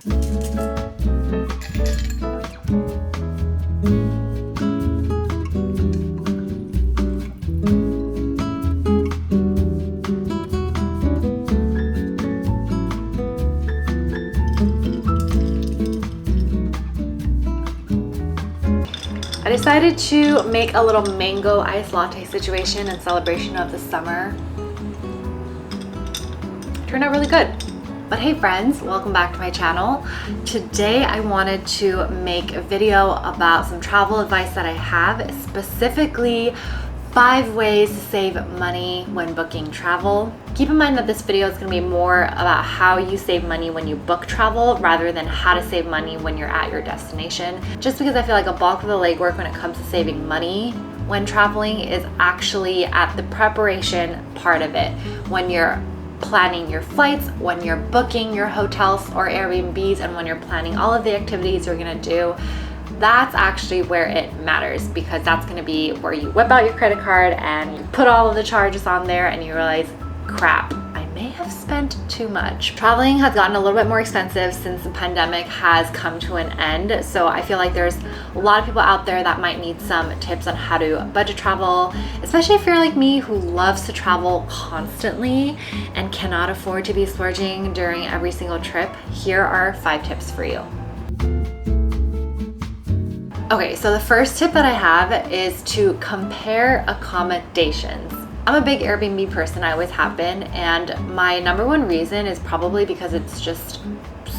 I decided to make a little mango iced latte situation in celebration of the summer. Turned out really good. But hey friends, welcome back to my channel. Today I wanted to make a video about some travel advice that I have, specifically 5 ways to save money when booking travel. Keep in mind that this video is going to be more about how you save money when you book travel rather than how to save money when you're at your destination. Just because I feel like a bulk of the legwork when it comes to saving money when traveling is actually at the preparation part of it. When you're planning your flights, when you're booking your hotels or Airbnbs, and when you're planning all of the activities you're going to do, that's actually where it matters, because that's going to be where you whip out your credit card and you put all of the charges on there and you realize, crap, I may have spent too much. Traveling has gotten a little bit more expensive since the pandemic has come to an end, so I feel like there's a lot of people out there that might need some tips on how to budget travel, especially if you're like me who loves to travel constantly and cannot afford to be splurging during every single trip. Here are 5 tips for you. Okay, so the first tip that I have is to compare accommodations. I'm a big Airbnb person, I always have been, and my number one reason is probably because it's just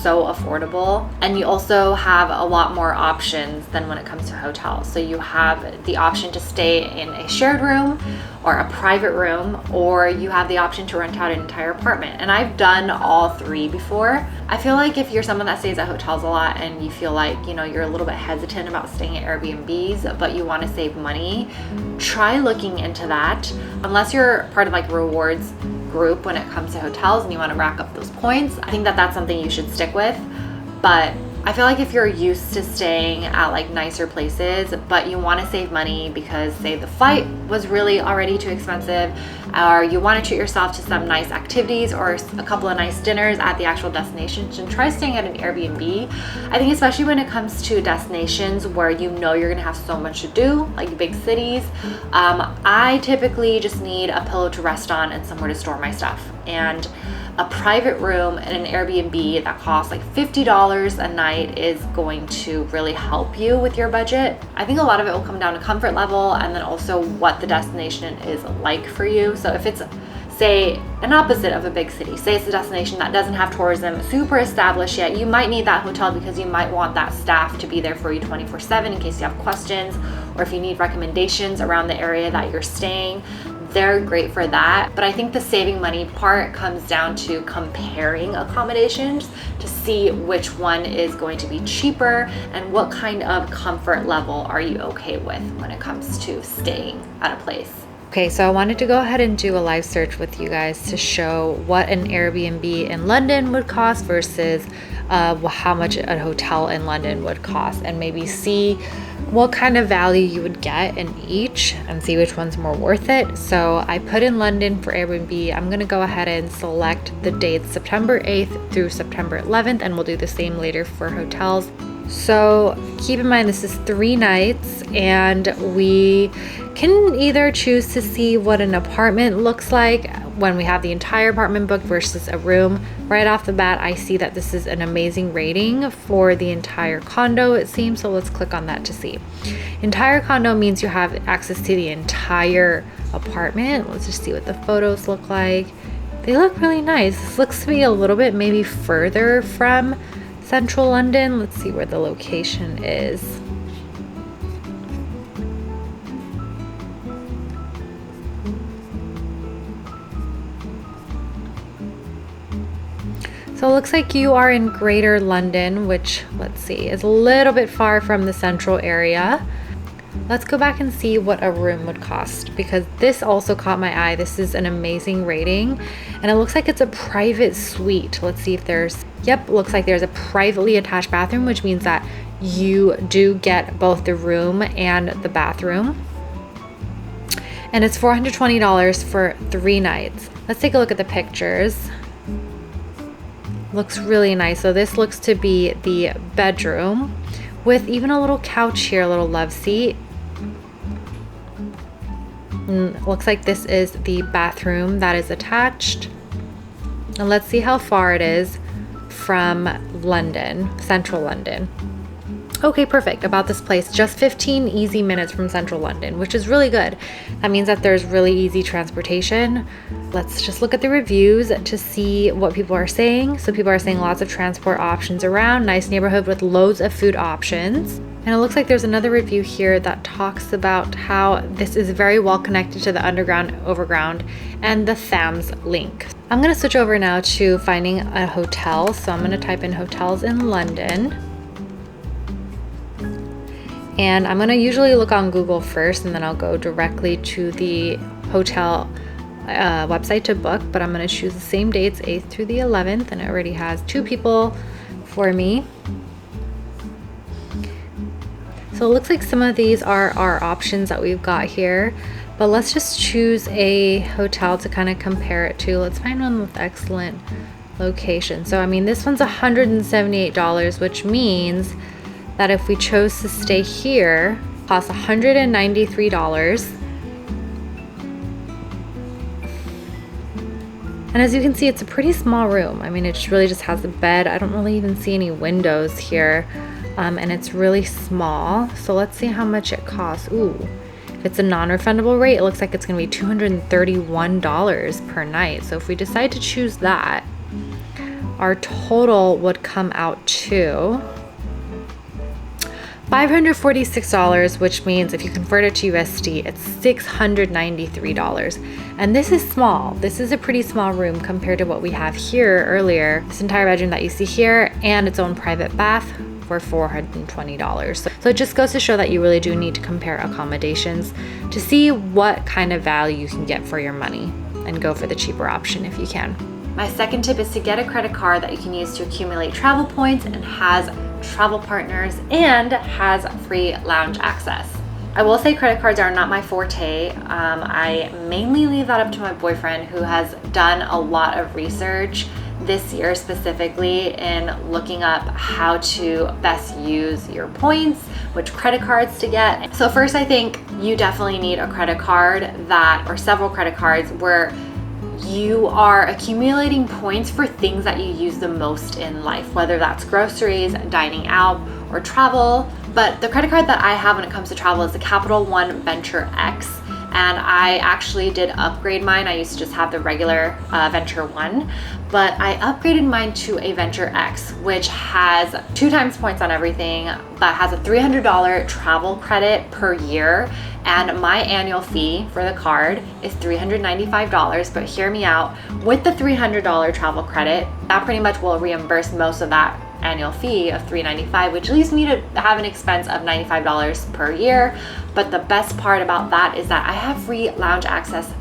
so affordable, and you also have a lot more options than when it comes to hotels. So you have the option to stay in a shared room or a private room, or you have the option to rent out an entire apartment. And I've done all 3 before. I feel like if you're someone that stays at hotels a lot and you feel like, you know, you're a little bit hesitant about staying at Airbnbs, but you want to save money, try looking into that. Unless you're part of like rewards group when it comes to hotels and you want to rack up those points, I think that that's something you should stick with. But I feel like if you're used to staying at like nicer places, but you want to save money because say the flight was really already too expensive, or you want to treat yourself to some nice activities or a couple of nice dinners at the actual destination, and try staying at an Airbnb. I think especially when it comes to destinations where you know you're gonna have so much to do, like big cities, I typically just need a pillow to rest on and somewhere to store my stuff. And a private room in an Airbnb that costs like $50 a night is going to really help you with your budget. I think a lot of it will come down to comfort level and then also what the destination is like for you. So if it's, say, an opposite of a big city, say it's a destination that doesn't have tourism super established yet, you might need that hotel because you might want that staff to be there for you 24/7 in case you have questions, or if you need recommendations around the area that you're staying. They're great for that. But I think the saving money part comes down to comparing accommodations to see which one is going to be cheaper and what kind of comfort level are you okay with when it comes to staying at a place. Okay, so I wanted to go ahead and do a live search with you guys to show what an Airbnb in London would cost versus how much a hotel in London would cost, and maybe see what kind of value you would get in each and see which one's more worth it. So I put in London for Airbnb. I'm gonna go ahead and select the dates September 8th through September 11th, and we'll do the same later for hotels. So keep in mind this is 3 nights, and we can either choose to see what an apartment looks like when we have the entire apartment booked versus a room. Right off the bat, I see that this is an amazing rating for the entire condo, it seems, so let's click on that to see. Entire condo means you have access to the entire apartment. Let's just see what the photos look like. They look really nice. This looks to be a little bit maybe further from central London. Let's see where the location is. So it looks like you are in Greater London, which, let's see, is a little bit far from the central area. Let's go back and see what a room would cost, because this also caught my eye. This is an amazing rating, and it looks like it's a private suite. Let's see if there's, yep, looks like there's a privately attached bathroom, which means that you do get both the room and the bathroom. And it's $420 for 3 nights. Let's take a look at the pictures. Looks really nice. So this looks to be the bedroom with even a little couch here, a little love seat. And looks like this is the bathroom that is attached. And let's see how far it is from London, central London. Okay, perfect. About this place, just 15 easy minutes from central London, which is really good. That means that there's really easy transportation. Let's just look at the reviews to see what people are saying. So people are saying lots of transport options around, nice neighborhood with loads of food options. And it looks like there's another review here that talks about how this is very well connected to the underground, overground, and the Thames link. I'm gonna switch over now to finding a hotel. So I'm gonna type in hotels in London. And I'm gonna usually look on Google first, and then I'll go directly to the hotel website to book, but I'm gonna choose the same dates, 8th through the 11th, and it already has 2 people for me. So it looks like some of these are our options that we've got here, but let's just choose a hotel to kind of compare it to. Let's find one with excellent location. So I mean, this one's $178, which means that if we chose to stay here, it costs $193. And as you can see, it's a pretty small room. I mean, it really just has a bed. I don't really even see any windows here. And it's really small. So let's see how much it costs. Ooh, if it's a non-refundable rate, it looks like it's gonna be $231 per night. So if we decide to choose that, our total would come out to $546, which means if you convert it to USD, it's $693. And this is small. This is a pretty small room compared to what we have here earlier. This entire bedroom that you see here and its own private bath for $420. So it just goes to show that you really do need to compare accommodations to see what kind of value you can get for your money and go for the cheaper option if you can. My second tip is to get a credit card that you can use to accumulate travel points and has travel partners and has free lounge access. I will say credit cards are not my forte. I mainly leave that up to my boyfriend, who has done a lot of research this year specifically in looking up how to best use your points, which credit cards to get. So first, I think you definitely need a credit card or several credit cards where you are accumulating points for things that you use the most in life, whether that's groceries, dining out, or travel. But the credit card that I have when it comes to travel is the Capital One Venture X. And I actually did upgrade mine. I used to just have the regular Venture 1, but I upgraded mine to a Venture X, which has 2 times points on everything, but has a $300 travel credit per year. And my annual fee for the card is $395, but hear me out, with the $300 travel credit, that pretty much will reimburse most of that annual fee of $395, which leaves me to have an expense of $95 per year. But the best part about that is that I have free lounge access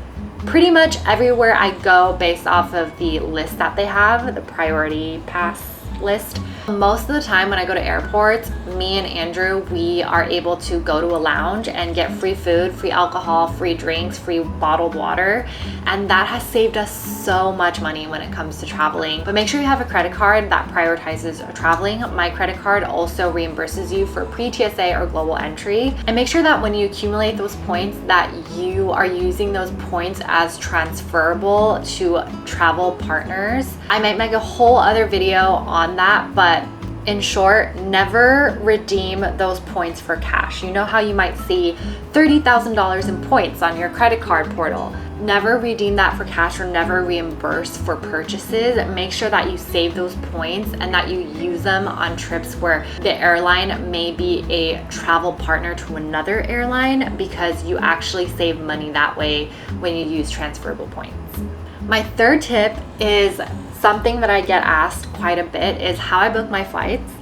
pretty much everywhere I go based off of the list that they have, the priority pass list. Most of the time when I go to airports, me and Andrew, we are able to go to a lounge and get free food, free alcohol, free drinks, free bottled water. And that has saved us so much money when it comes to traveling. But make sure you have a credit card that prioritizes traveling. My credit card also reimburses you for pre-TSA or global entry. And make sure that when you accumulate those points that you are using those points as transferable to travel partners. I might make a whole other video on that, but in short, never redeem those points for cash. You know how you might see $30,000 in points on your credit card portal. Never redeem that for cash or never reimburse for purchases. Make sure that you save those points and that you use them on trips where the airline may be a travel partner to another airline, because you actually save money that way when you use transferable points. My third tip is something that I get asked quite a bit, is how I book my flights.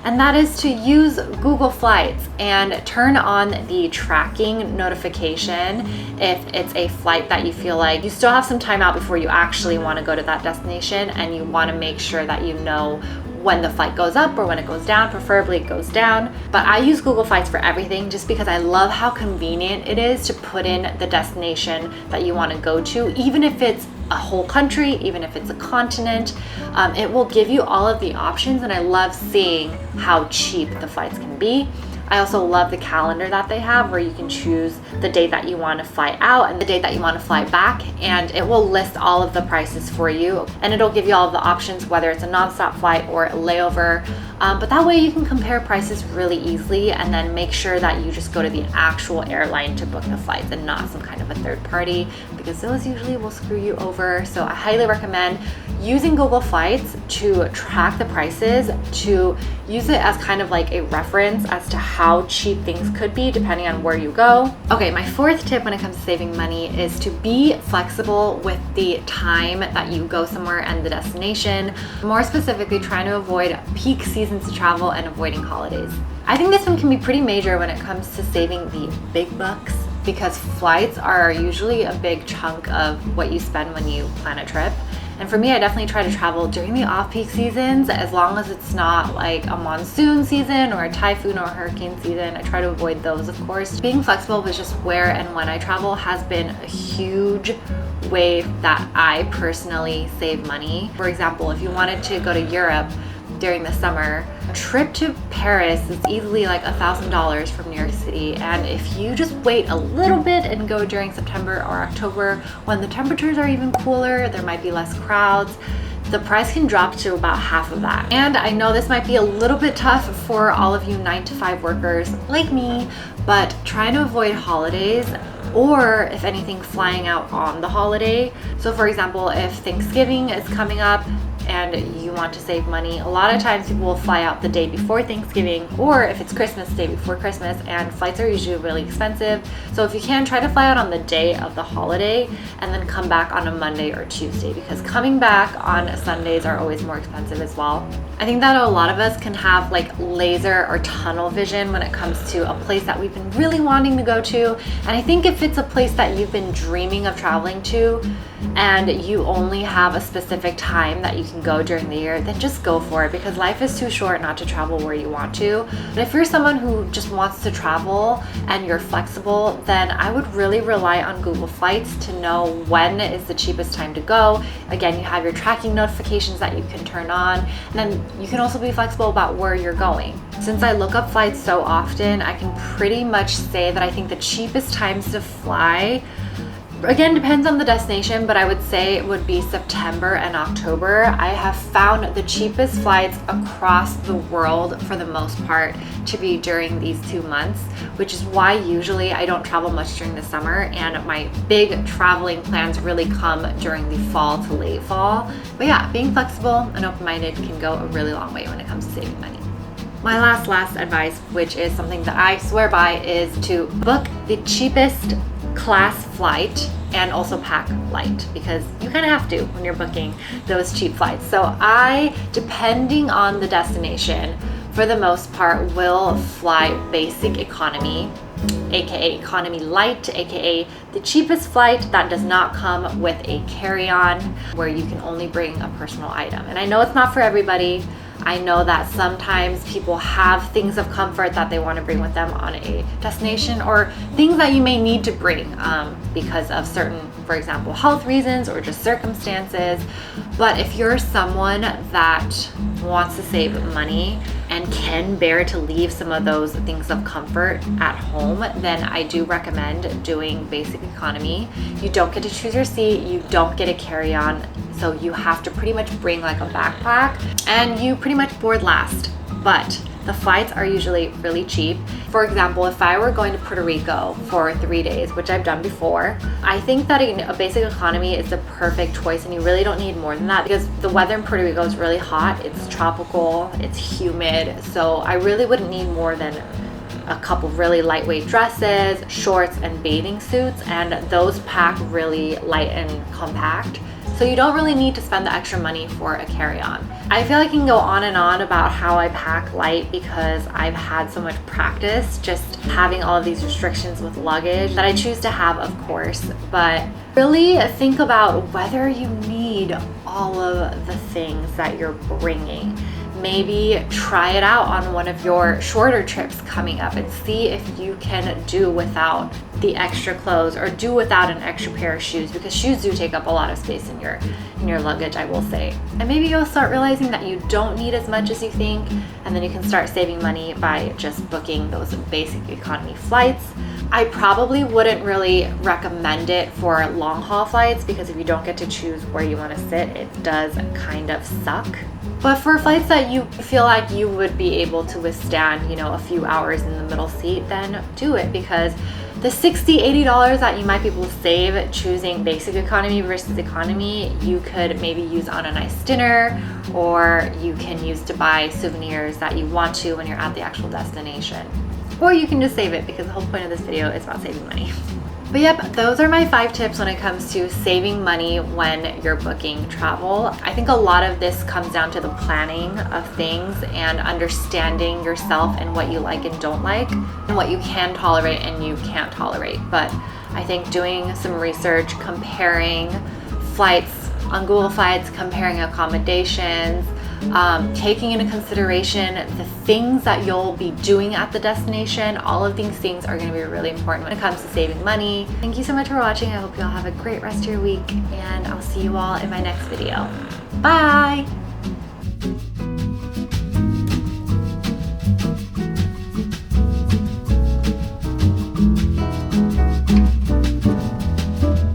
And that is to use Google Flights and turn on the tracking notification if it's a flight that you feel like you still have some time out before you actually want to go to that destination, and you want to make sure that you know when the flight goes up or when it goes down. Preferably it goes down. But I use Google Flights for everything just because I love how convenient it is to put in the destination that you want to go to, even if it's a whole country, even if it's a continent. It will give you all of the options, and I love seeing how cheap the flights can be. I also love the calendar that they have where you can choose the date that you want to fly out and the date that you want to fly back, and it will list all of the prices for you, and it'll give you all of the options, whether it's a nonstop flight or a layover. But that way you can compare prices really easily and then make sure that you just go to the actual airline to book the flights and not some kind of a third party, because those usually will screw you over. So I highly recommend using Google Flights to track the prices, to use it as kind of like a reference as to how cheap things could be depending on where you go. Okay, my fourth tip when it comes to saving money is to be flexible with the time that you go somewhere and the destination. More specifically, trying to avoid peak seasons to travel and avoiding holidays. I think this one can be pretty major when it comes to saving the big bucks, because flights are usually a big chunk of what you spend when you plan a trip. And for me, I definitely try to travel during the off-peak seasons, as long as it's not like a monsoon season or a typhoon or a hurricane season. I try to avoid those, of course. Being flexible with just where and when I travel has been a huge way that I personally save money. For example, if you wanted to go to Europe during the summer, a trip to Paris is easily like $1,000 from New York City. And if you just wait a little bit and go during September or October, when the temperatures are even cooler, there might be less crowds, the price can drop to about half of that. And I know this might be a little bit tough for all of you 9-to-5 workers like me, but trying to avoid holidays, or if anything, flying out on the holiday. So for example, if Thanksgiving is coming up and you want to save money, a lot of times people will fly out the day before Thanksgiving, or if it's Christmas, the day before Christmas, and flights are usually really expensive. So if you can, try to fly out on the day of the holiday and then come back on a Monday or Tuesday, because coming back on Sundays are always more expensive as well. I think that a lot of us can have like laser or tunnel vision when it comes to a place that we've been really wanting to go to. And I think if it's a place that you've been dreaming of traveling to and you only have a specific time that you can go during the year, then just go for it, because life is too short not to travel where you want to. But if you're someone who just wants to travel and you're flexible, then I would really rely on Google Flights to know when is the cheapest time to go. Again, you have your tracking notifications that you can turn on, and then you can also be flexible about where you're going. Since I look up flights so often, I can pretty much say that I think the cheapest times to fly, again, depends on the destination, but I would say it would be September and October. I have found the cheapest flights across the world for the most part to be during these 2 months, which is why usually I don't travel much during the summer, and my big traveling plans really come during the fall to late fall. But yeah, being flexible and open-minded can go a really long way when it comes to saving money. My last advice, which is something that I swear by, is to book the cheapest class flight and also pack light, because you kind of have to when you're booking those cheap flights. So I, depending on the destination, for the most part will fly basic economy, aka economy light, aka the cheapest flight that does not come with a carry-on, where you can only bring a personal item. And I know it's not for everybody. I know that sometimes people have things of comfort that they want to bring with them on a destination, or things that you may need to bring because of certain, for example, health reasons or just circumstances. But if you're someone that wants to save money and can bear to leave some of those things of comfort at home, then I do recommend doing basic economy. You don't get to choose your seat, you don't get a carry-on, so you have to pretty much bring like a backpack, and you pretty much board last. But the flights are usually really cheap. For example, if I were going to Puerto Rico for 3 days, which I've done before, I think that a basic economy is the perfect choice, and you really don't need more than that, because the weather in Puerto Rico is really hot, it's tropical, it's humid, so I really wouldn't need more than a couple really lightweight dresses, shorts, and bathing suits, and those pack really light and compact. So you don't really need to spend the extra money for a carry-on. I feel like I can go on and on about how I pack light, because I've had so much practice just having all of these restrictions with luggage that I choose to have, of course. But really think about whether you need all of the things that you're bringing, maybe try it out on one of your shorter trips coming up and see if you can do without the extra clothes or do without an extra pair of shoes, because shoes do take up a lot of space in your luggage, I will say. And maybe you'll start realizing that you don't need as much as you think, and then you can start saving money by just booking those basic economy flights. I probably wouldn't really recommend it for long haul flights, because if you don't get to choose where you want to sit, it does kind of suck. But for flights that you feel like you would be able to withstand, you know, a few hours in the middle seat, then do it, because the $60, $80 that you might be able to save choosing basic economy versus economy, you could maybe use on a nice dinner, or you can use to buy souvenirs that you want to when you're at the actual destination. Or you can just save it, because the whole point of this video is about saving money. But yep, those are my 5 tips when it comes to saving money when you're booking travel. I think a lot of this comes down to the planning of things and understanding yourself and what you like and don't like, and what you can tolerate and you can't tolerate. But I think doing some research, comparing flights on Google Flights, comparing accommodations, taking into consideration the things that you'll be doing at the destination, all of these things are going to be really important when it comes to saving money. Thank you so much for watching. I hope you all have a great rest of your week, and I'll see you all in my next video. Bye!